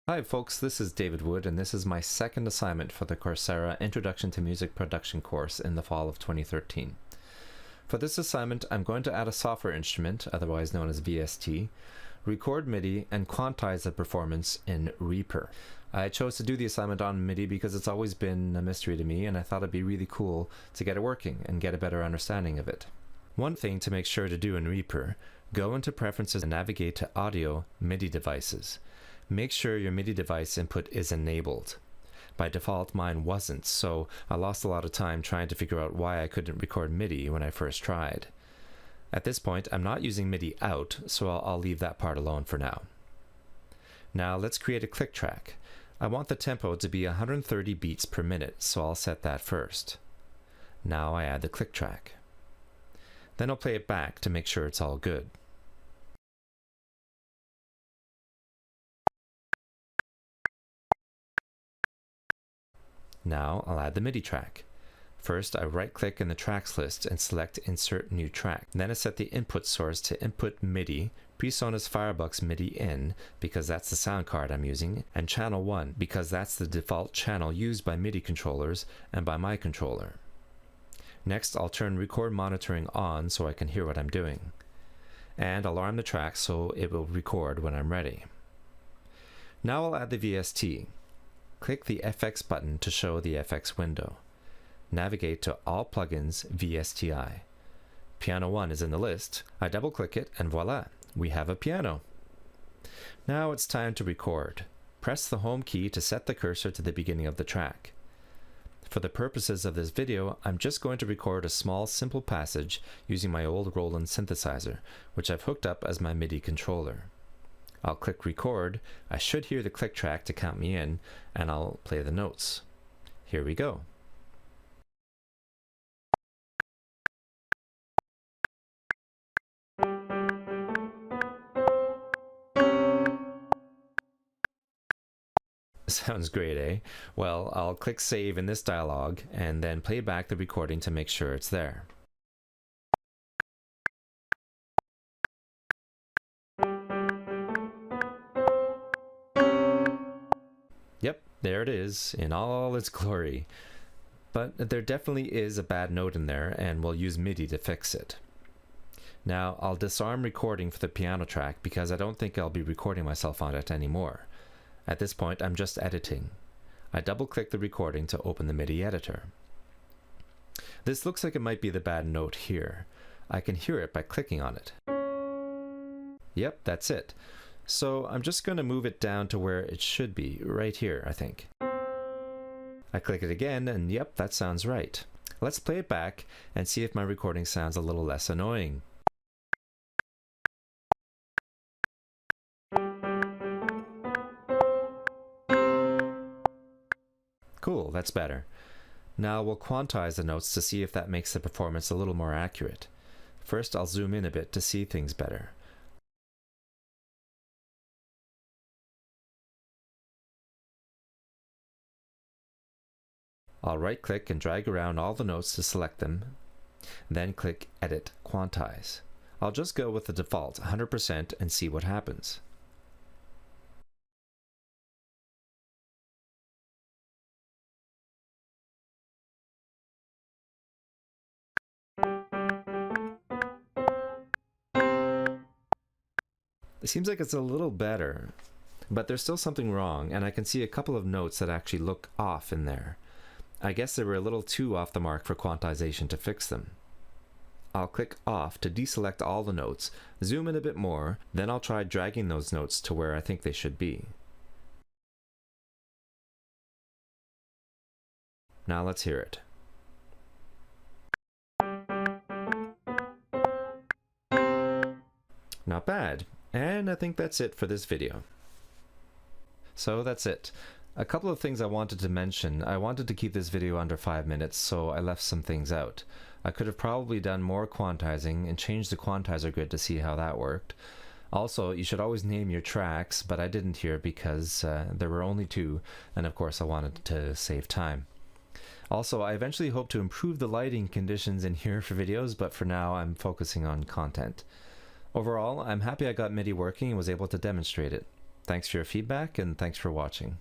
Hi folks, this is David Wood and this is my second assignment for the Coursera Introduction to Music Production course in the fall of 2013. For this assignment, I'm going to add a software instrument, otherwise known as VST, record MIDI, and quantize the performance in Reaper. I chose to do the assignment on MIDI because it's always been a mystery to me and I thought it'd be really cool to get it working and get a better understanding of it. One thing to make sure to do in Reaper, go into Preferences and navigate to Audio MIDI Devices. Make sure your MIDI device input is enabled. By default, mine wasn't, so I lost a lot of time trying to figure out why I couldn't record MIDI when I first tried. At this point, I'm not using MIDI out, so I'll leave that part alone for now. Now let's create a click track. I want the tempo to be 130 beats per minute, so I'll set that first. Now I add the click track. Then I'll play it back to make sure it's all good. Now I'll add the MIDI track. First, I right-click in the tracks list and select Insert New Track. Then I set the input source to Input MIDI, PreSonus Firebucks MIDI in, because that's the sound card I'm using, and Channel 1, because that's the default channel used by MIDI controllers and by my controller. Next, I'll turn Record Monitoring on so I can hear what I'm doing. And I'll arm the track so it will record when I'm ready. Now I'll add the VST. Click the FX button to show the FX window. Navigate to All Plugins VST I. Piano One is in the list. I double-click it and voila, we have a piano. Now it's time to record. Press the home key to set the cursor to the beginning of the track. For the purposes of this video, I'm just going to record a small simple passage using my old Roland synthesizer, which I've hooked up as my MIDI controller. I'll click record, I should hear the click track to count me in, and I'll play the notes. Here we go. Sounds great, eh? Well, I'll click save in this dialog and then play back the recording to make sure it's there. Yep, there it is, in all its glory. But there definitely is a bad note in there, and we'll use MIDI to fix it. Now, I'll disarm recording for the piano track because I don't think I'll be recording myself on it anymore. At this point, I'm just editing. I double-click the recording to open the MIDI editor. This looks like it might be the bad note here. I can hear it by clicking on it. Yep, that's it. So I'm just going to move it down to where it should be, right here, I think. I click it again, and yep, that sounds right. Let's play it back and see if my recording sounds a little less annoying. Cool, that's better. Now we'll quantize the notes to see if that makes the performance a little more accurate. First, I'll zoom in a bit to see things better. I'll right-click and drag around all the notes to select them, then click Edit Quantize. I'll just go with the default 100% and see what happens. It seems like it's a little better, but there's still something wrong, and I can see a couple of notes that actually look off in there. I guess they were a little too off the mark for quantization to fix them. I'll click off to deselect all the notes, zoom in a bit more, then I'll try dragging those notes to where I think they should be. Now let's hear it. Not bad, and I think that's it for this video. So that's it. A couple of things I wanted to mention. I wanted to keep this video under 5 minutes, so I left some things out. I could have probably done more quantizing and changed the quantizer grid to see how that worked. Also, you should always name your tracks, but I didn't here because there were only 2, and of course I wanted to save time. Also, I eventually hope to improve the lighting conditions in here for videos, but for now I'm focusing on content. Overall, I'm happy I got MIDI working and was able to demonstrate it. Thanks for your feedback and thanks for watching.